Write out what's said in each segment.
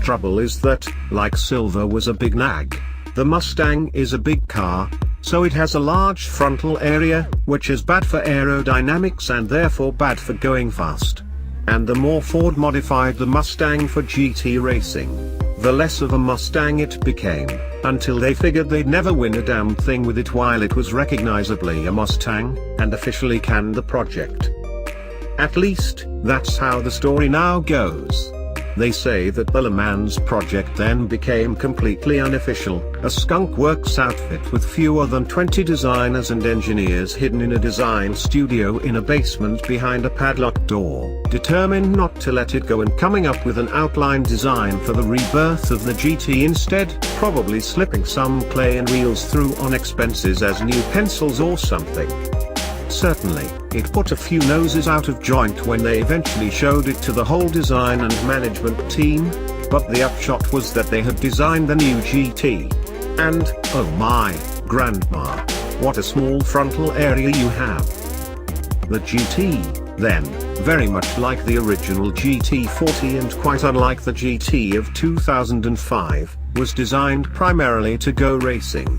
trouble is that, like Silver was a big nag, the Mustang is a big car, so it has a large frontal area, which is bad for aerodynamics and therefore bad for going fast. And the more Ford modified the Mustang for GT racing, the less of a Mustang it became, until they figured they'd never win a damn thing with it while it was recognizably a Mustang, and officially canned the project. At least, that's how the story now goes. They say that the Le Mans project then became completely unofficial, a skunk works outfit with fewer than 20 designers and engineers hidden in a design studio in a basement behind a padlocked door, determined not to let it go and coming up with an outline design for the rebirth of the GT instead, probably slipping some clay and wheels through on expenses as new pencils or something. Certainly, it put a few noses out of joint when they eventually showed it to the whole design and management team, but the upshot was that they had designed the new GT. And, oh my, grandma, what a small frontal area you have. The GT, then, very much like the original GT40 and quite unlike the GT of 2005, was designed primarily to go racing.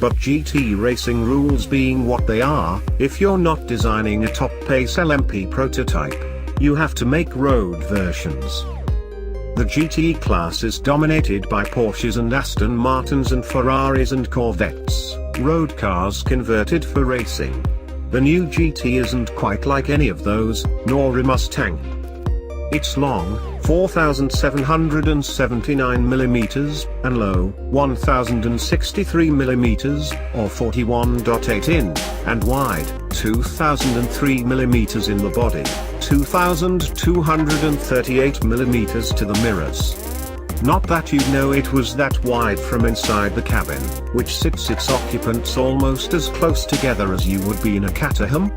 But GT racing rules being what they are, if you're not designing a top-pace LMP prototype, you have to make road versions. The GT class is dominated by Porsches and Aston Martins and Ferraris and Corvettes, road cars converted for racing. The new GT isn't quite like any of those, nor a Mustang. It's long, 4,779mm, and low, 1,063mm, or 41.8 in, and wide, 2,003mm in the body, 2,238mm to the mirrors. Not that you'd know it was that wide from inside the cabin, which sits its occupants almost as close together as you would be in a Caterham.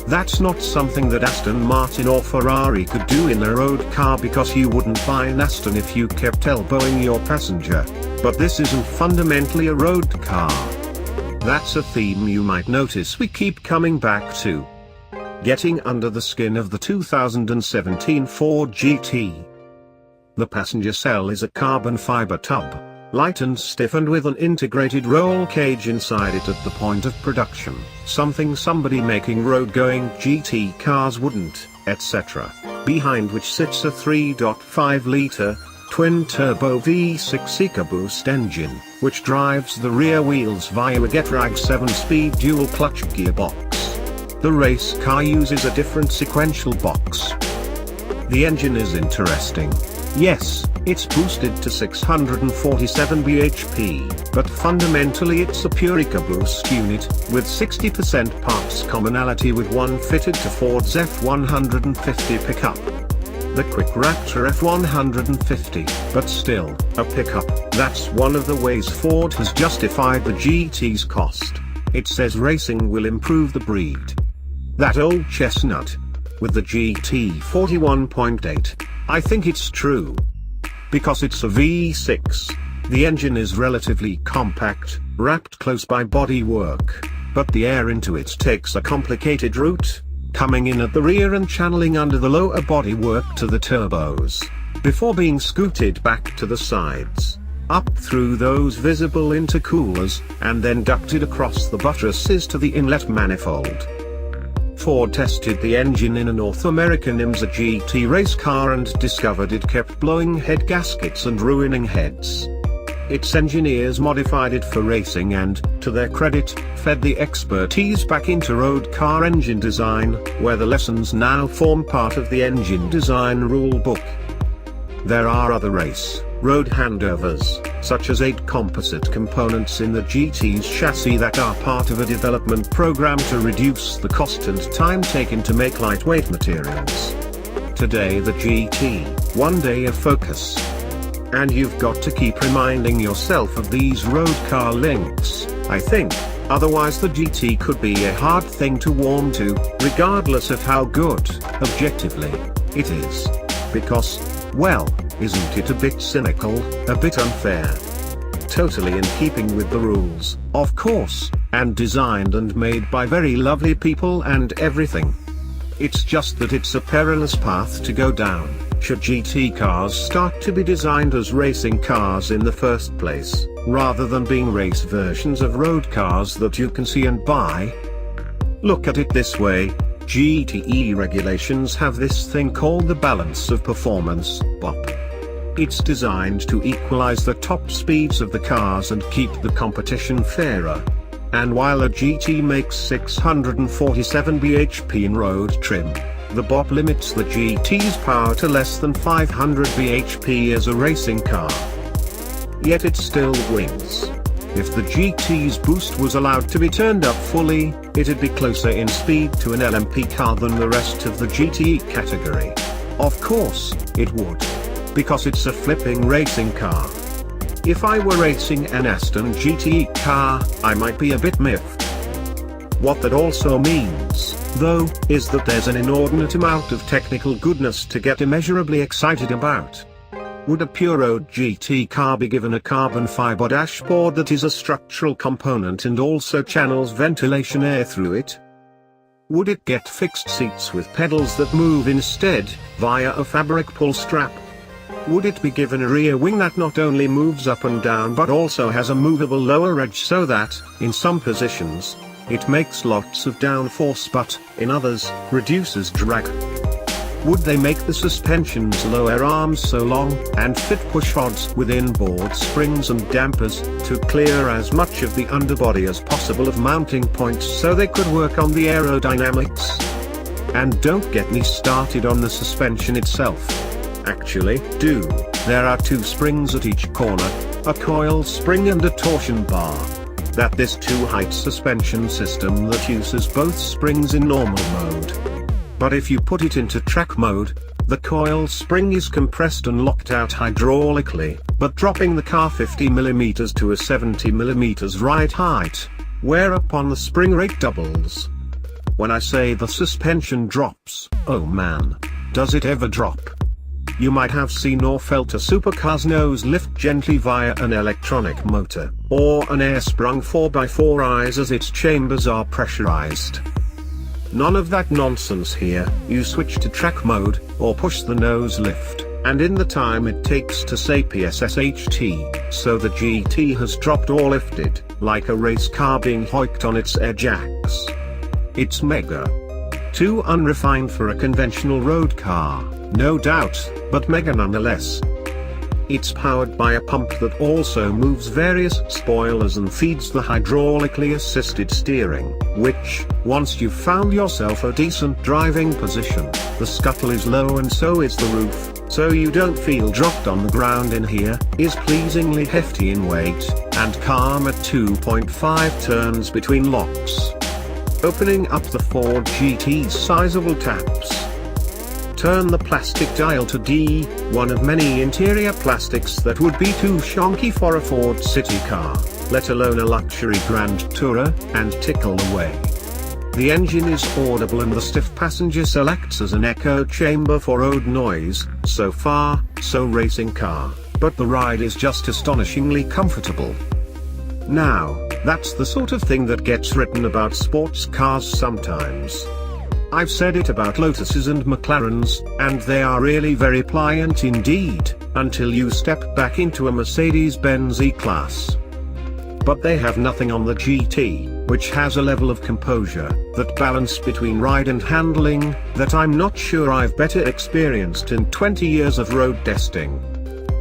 That's not something that Aston Martin or Ferrari could do in their road car because you wouldn't buy an Aston if you kept elbowing your passenger, but this isn't fundamentally a road car. That's a theme you might notice we keep coming back to. Getting under the skin of the 2017 Ford GT. The passenger cell is a carbon fiber tub, light and stiff and with an integrated roll cage inside it at the point of production, something somebody making road-going GT cars wouldn't, etc., behind which sits a 3.5-litre, twin-turbo V6 EcoBoost engine, which drives the rear wheels via a Getrag 7-speed dual-clutch gearbox. The race car uses a different sequential box. The engine is interesting. Yes, it's boosted to 647 bhp, but fundamentally it's a pure EcoBoost unit, with 60% parts commonality with one fitted to Ford's F-150 pickup. The Quick Raptor F-150, but still, a pickup. That's one of the ways Ford has justified the GT's cost. It says racing will improve the breed. That old chestnut. With the GT 41.8, I think it's true. Because it's a V6, the engine is relatively compact, wrapped close by bodywork, but the air into it takes a complicated route, coming in at the rear and channeling under the lower bodywork to the turbos, before being scooted back to the sides, up through those visible intercoolers, and then ducted across the buttresses to the inlet manifold. Ford tested the engine in a North American IMSA GT race car and discovered it kept blowing head gaskets and ruining heads. Its engineers modified it for racing and, to their credit, fed the expertise back into road car engine design, where the lessons now form part of the engine design rule book. There are other road handovers, such as 8 composite components in the GT's chassis that are part of a development program to reduce the cost and time taken to make lightweight materials. Today the GT, one day a focus. And you've got to keep reminding yourself of these road car links, I think, otherwise the GT could be a hard thing to warm to, regardless of how good, objectively, it is. Because, well, isn't it a bit cynical, a bit unfair? Totally in keeping with the rules, of course, and designed and made by very lovely people and everything. It's just that it's a perilous path to go down, future GT cars start to be designed as racing cars in the first place, rather than being race versions of road cars that you can see and buy. Look at it this way, GTE regulations have this thing called the balance of performance, BOP. It's designed to equalize the top speeds of the cars and keep the competition fairer. And while a GT makes 647 bhp in road trim, the BOP limits the GT's power to less than 500 bhp as a racing car. Yet it still wins. If the GT's boost was allowed to be turned up fully, it'd be closer in speed to an LMP car than the rest of the GTE category. Of course, it would. Because it's a flipping racing car. If I were racing an Aston GTE car, I might be a bit miffed. What that also means, though, is that there's an inordinate amount of technical goodness to get immeasurably excited about. Would a pure road GT car be given a carbon fiber dashboard that is a structural component and also channels ventilation air through it? Would it get fixed seats with pedals that move instead, via a fabric pull strap? Would it be given a rear wing that not only moves up and down but also has a movable lower edge so that, in some positions, it makes lots of downforce but, in others, reduces drag? Would they make the suspension's lower arms so long, and fit push rods with inboard springs and dampers, to clear as much of the underbody as possible of mounting points so they could work on the aerodynamics? And don't get me started on the suspension itself. Actually, there are two springs at each corner, a coil spring and a torsion bar. This two-height suspension system that uses both springs in normal mode. But if you put it into track mode, the coil spring is compressed and locked out hydraulically, but dropping the car 50mm to a 70mm ride height, whereupon the spring rate doubles. When I say the suspension drops, oh man, does it ever drop? You might have seen or felt a supercar's nose lift gently via an electronic motor, or an air-sprung 4x4 rise as its chambers are pressurized. None of that nonsense here. You switch to track mode, or push the nose lift, and in the time it takes to say PSSHT, so the GT has dropped or lifted, like a race car being hoiked on its edge axe. It's mega. Too unrefined for a conventional road car, no doubt, but mega nonetheless. It's powered by a pump that also moves various spoilers and feeds the hydraulically assisted steering, which, once you've found yourself a decent driving position, the scuttle is low and so is the roof, so you don't feel dropped on the ground in here, is pleasingly hefty in weight, and calm at 2.5 turns between locks. Opening up the Ford GT's sizable taps. Turn the plastic dial to D, one of many interior plastics that would be too shonky for a Ford city car, let alone a luxury Grand Tourer, and tickle away. The engine is audible and the stiff passenger selects as an echo chamber for road noise. So far, so racing car, but the ride is just astonishingly comfortable. Now, that's the sort of thing that gets written about sports cars sometimes. I've said it about Lotuses and McLarens, and they are really very pliant indeed, until you step back into a Mercedes-Benz E-Class. But they have nothing on the GT, which has a level of composure, that balance between ride and handling, that I'm not sure I've better experienced in 20 years of road testing.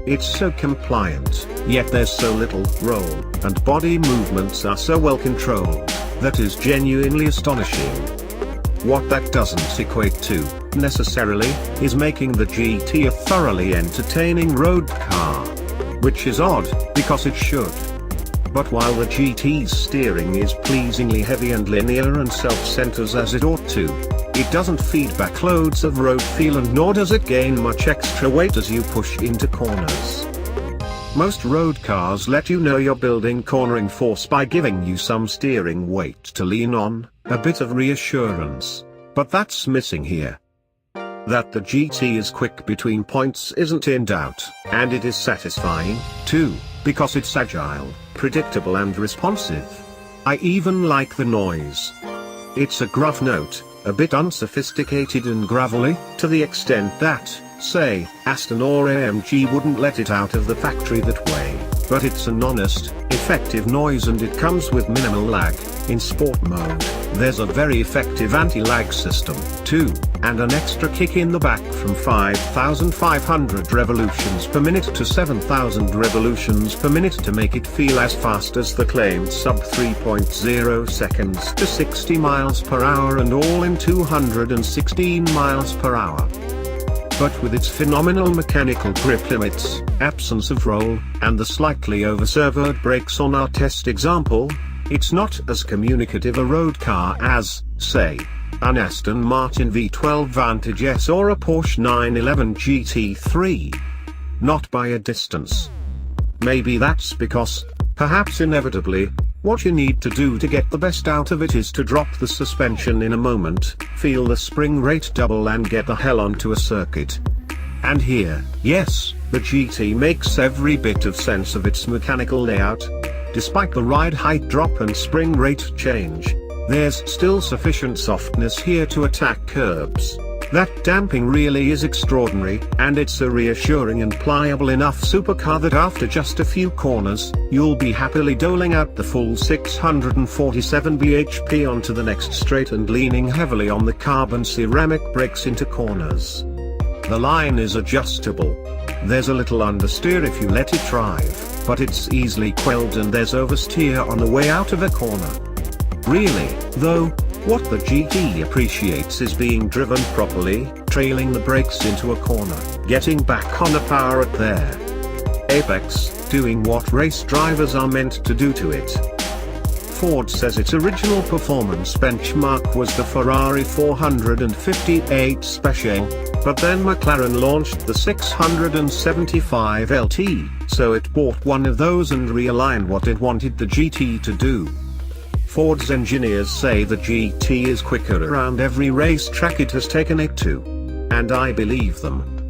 It's so compliant, yet there's so little roll, and body movements are so well controlled, that is genuinely astonishing. What that doesn't equate to, necessarily, is making the GT a thoroughly entertaining road car. Which is odd, because it should. But while the GT's steering is pleasingly heavy and linear and self-centers as it ought to, it doesn't feed back loads of road feel and nor does it gain much extra weight as you push into corners. Most road cars let you know you're building cornering force by giving you some steering weight to lean on, a bit of reassurance, but that's missing here. That the GT is quick between points isn't in doubt, and it is satisfying, too, because it's agile, predictable and responsive. I even like the noise. It's a gruff note, a bit unsophisticated and gravelly, to the extent that, say, Aston or AMG wouldn't let it out of the factory that way, but it's an honest, effective noise and it comes with minimal lag. In sport mode, there's a very effective anti-lag system, too, and an extra kick in the back from 5,500 revolutions per minute to 7,000 revolutions per minute to make it feel as fast as the claimed sub 3.0 seconds to 60 miles per hour and all in 216 miles per hour. But with its phenomenal mechanical grip limits, absence of roll, and the slightly over-servoed brakes on our test example, it's not as communicative a road car as, say, an Aston Martin V12 Vantage S or a Porsche 911 GT3. Not by a distance. Maybe that's because, perhaps inevitably, what you need to do to get the best out of it is to drop the suspension in a moment, feel the spring rate double and get the hell onto a circuit. And here, yes, the GT makes every bit of sense of its mechanical layout. Despite the ride height drop and spring rate change, there's still sufficient softness here to attack curbs. That damping really is extraordinary, and it's a reassuring and pliable enough supercar that after just a few corners, you'll be happily doling out the full 647 bhp onto the next straight and leaning heavily on the carbon ceramic brakes into corners. The line is adjustable. There's a little understeer if you let it drive, but it's easily quelled and there's oversteer on the way out of a corner. Really, though, what the GT appreciates is being driven properly, trailing the brakes into a corner, getting back on a power at their apex, doing what race drivers are meant to do to it. Ford says its original performance benchmark was the Ferrari 458 Special, but then McLaren launched the 675 LT, so it bought one of those and realigned what it wanted the GT to do. Ford's engineers say the GT is quicker around every racetrack it has taken it to. And I believe them.